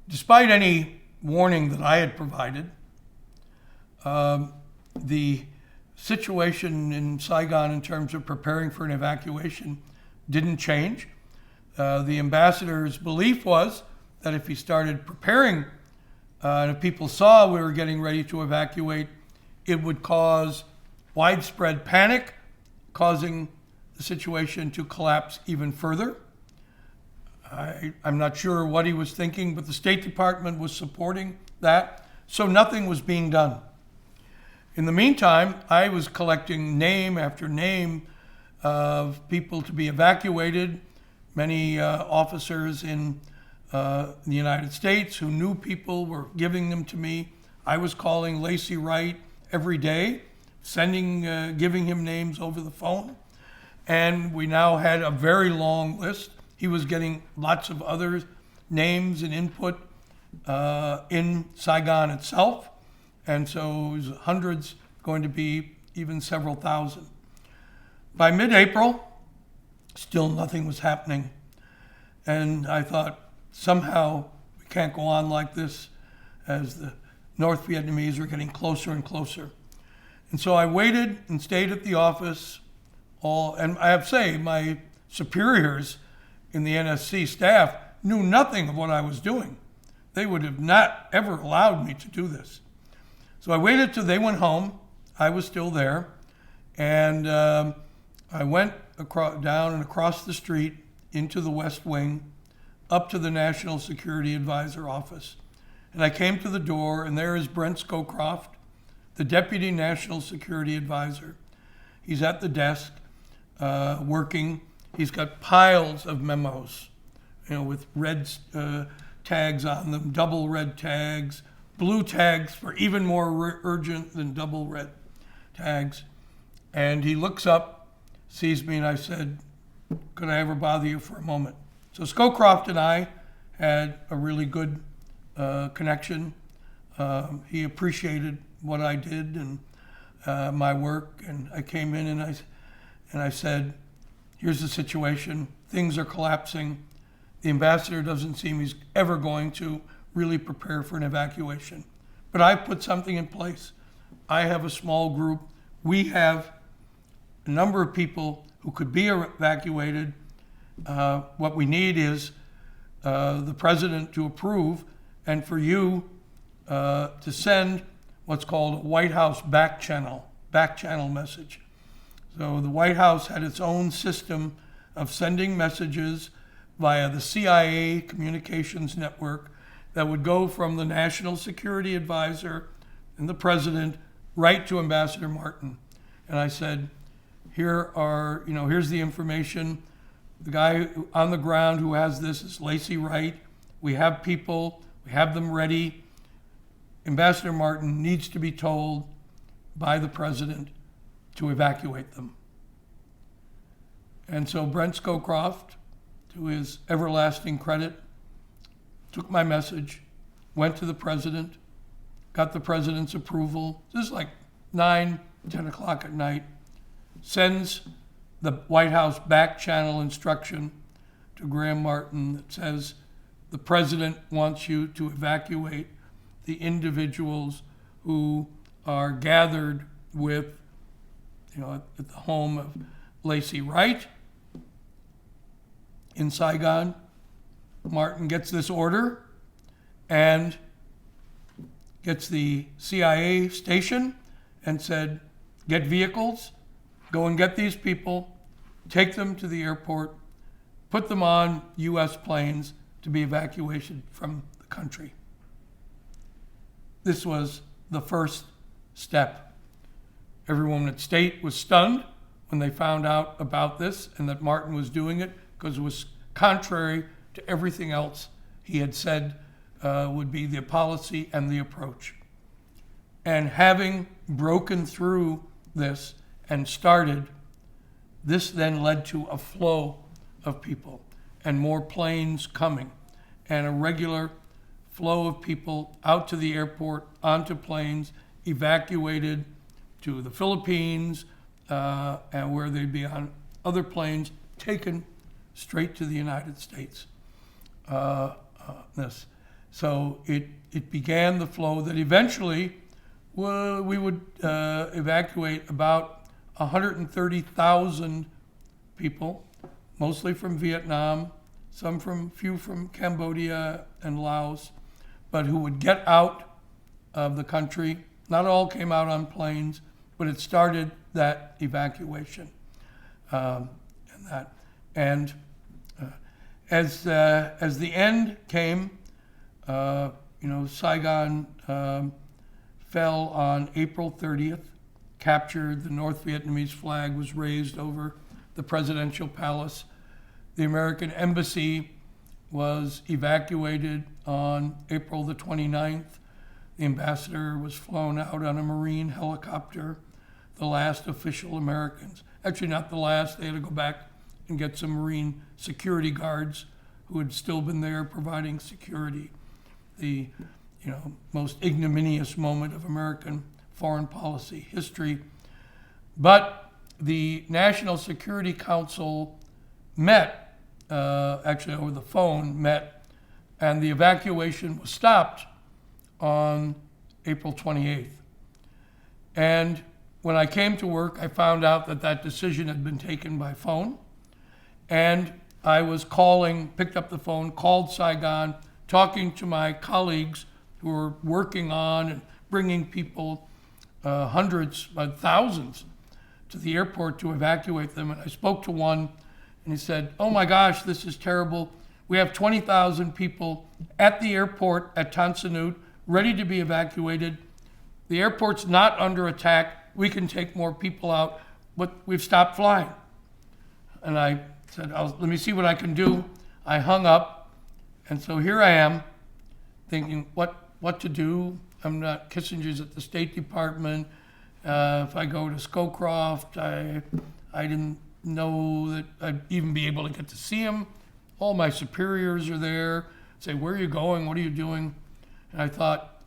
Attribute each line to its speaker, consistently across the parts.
Speaker 1: Despite any warning that I had provided, the situation in Saigon in terms of preparing for an evacuation didn't change. The ambassador's belief was that if he started preparing and if people saw we were getting ready to evacuate, it would cause widespread panic, causing the situation to collapse even further. I'm not sure what he was thinking, but the State Department was supporting that, so nothing was being done. In the meantime, I was collecting name after name of people to be evacuated. Many officers in the United States who knew people were giving them to me. I was calling Lacy Wright every day, giving him names over the phone. And we now had a very long list. He was getting lots of other names and input in Saigon itself. And so it was hundreds, going to be even several thousand. By mid-April, still nothing was happening. And I thought, somehow we can't go on like this as the North Vietnamese are getting closer and closer. And so I waited and stayed at the office and I have to say, my superiors in the NSC staff knew nothing of what I was doing. They would have not ever allowed me to do this. So I waited till they went home. I was still there. And I went down and across the street into the West Wing, up to the National Security Advisor office. And I came to the door, and there is Brent Scowcroft, the Deputy National Security Advisor. He's at the desk, working. He's got piles of memos, with red tags on them, double red tags, blue tags for even more urgent than double red tags. And he looks up, sees me, and I said, could I ever bother you for a moment? So Scowcroft and I had a really good connection. He appreciated what I did and my work. And I came in and I said, here's the situation. Things are collapsing. The ambassador doesn't seem he's ever going to really prepare for an evacuation. But I put something in place. I have a small group. We have a number of people who could be evacuated. What we need is the president to approve and for you to send what's called a White House backchannel message. So the White House had its own system of sending messages via the CIA communications network that would go from the National Security Advisor and the president right to Ambassador Martin. And I said, here's the information. The guy on the ground who has this is Lacy Wright. We have people, we have them ready. Ambassador Martin needs to be told by the president to evacuate them. And so Brent Scowcroft, to his everlasting credit, took my message, went to the president, got the president's approval. This is like 9, 10 o'clock at night, sends the White House back channel instruction to Graham Martin that says, the president wants you to evacuate the individuals who are gathered with, at the home of Lacy Wright in Saigon. Martin gets this order and gets the CIA station and said, get vehicles, go and get these people, take them to the airport, put them on U.S. planes to be evacuated from the country. This was the first step. Everyone at State was stunned when they found out about this and that Martin was doing it, because it was contrary to everything else he had said would be the policy and the approach. And having broken through this and started, this then led to a flow of people and more planes coming and a regular flow of people out to the airport, onto planes, evacuated to the Philippines, and where they'd be on other planes, taken straight to the United States. So it began the flow that eventually we would evacuate about 130,000 people, mostly from Vietnam, few from Cambodia and Laos, but who would get out of the country. Not all came out on planes, but it started that evacuation. And as the end came, Saigon fell on April 30th, captured. The North Vietnamese flag was raised over the presidential palace. The American embassy was evacuated on April the 29th. The ambassador was flown out on a Marine helicopter, the last official Americans. Actually, not the last. They had to go back and get some Marine security guards who had still been there providing security. The most ignominious moment of American foreign policy history. But the National Security Council met, actually over the phone, and the evacuation was stopped on April 28th. And when I came to work, I found out that decision had been taken by phone. And I was picked up the phone, called Saigon, talking to my colleagues who were working on and bringing people, hundreds, thousands, to the airport to evacuate them. And I spoke to one, and he said, "Oh my gosh, this is terrible. We have 20,000 people at the airport at Tan Son Nhut, ready to be evacuated. The airport's not under attack. We can take more people out, but we've stopped flying." And I said, let me see what I can do. I hung up, and so here I am, thinking what to do. I'm not Kissinger's at the State Department. If I go to Scowcroft, I didn't know that I'd even be able to get to see him. All my superiors are there. Say, "Where are you going? What are you doing?" And I thought,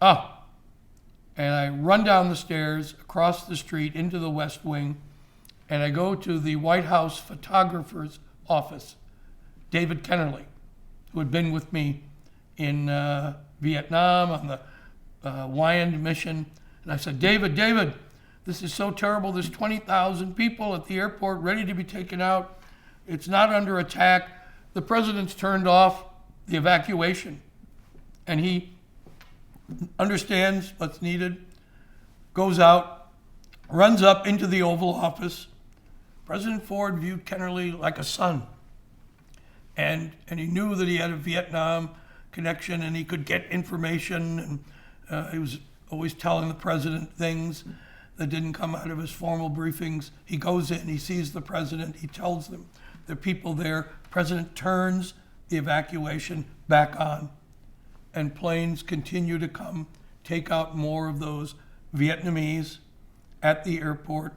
Speaker 1: and I run down the stairs, across the street, into the West Wing, and I go to the White House photographer's office, David Kennerly, who had been with me in Vietnam on the Weyand Mission. And I said, David, this is so terrible. There's 20,000 people at the airport ready to be taken out. It's not under attack. The president's turned off the evacuation, and he understands what's needed, goes out, runs up into the Oval Office. President Ford viewed Kennerly like a son, and he knew that he had a Vietnam connection and he could get information, and he was always telling the president things that didn't come out of his formal briefings. He goes in, he sees the president, he tells them there are people there. The president turns the evacuation back on, and planes continue to come, take out more of those Vietnamese at the airport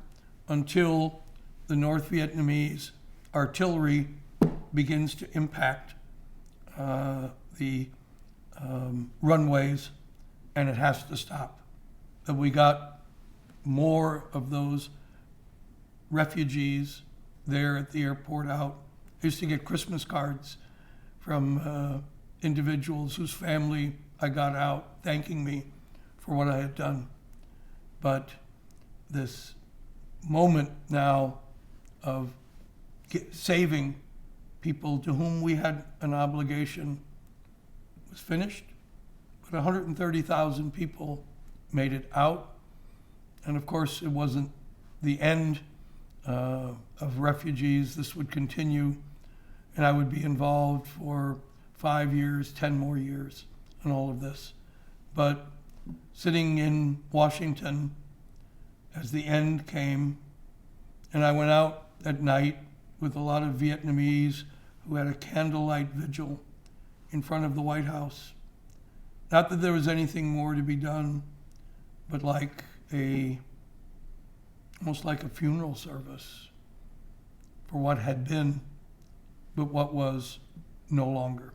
Speaker 1: until the North Vietnamese artillery begins to impact the runways, and it has to stop. And we got more of those refugees there at the airport out. I used to get Christmas cards from individuals whose family I got out thanking me for what I had done. But this moment now of saving people to whom we had an obligation was finished. But 130,000 people made it out. And of course, it wasn't the end of refugees. This would continue, and I would be involved for 5 years, 10 more years in all of this. But sitting in Washington as the end came, and I went out at night with a lot of Vietnamese who had a candlelight vigil in front of the White House. Not that there was anything more to be done, but almost like a funeral service for what had been, but what was no longer.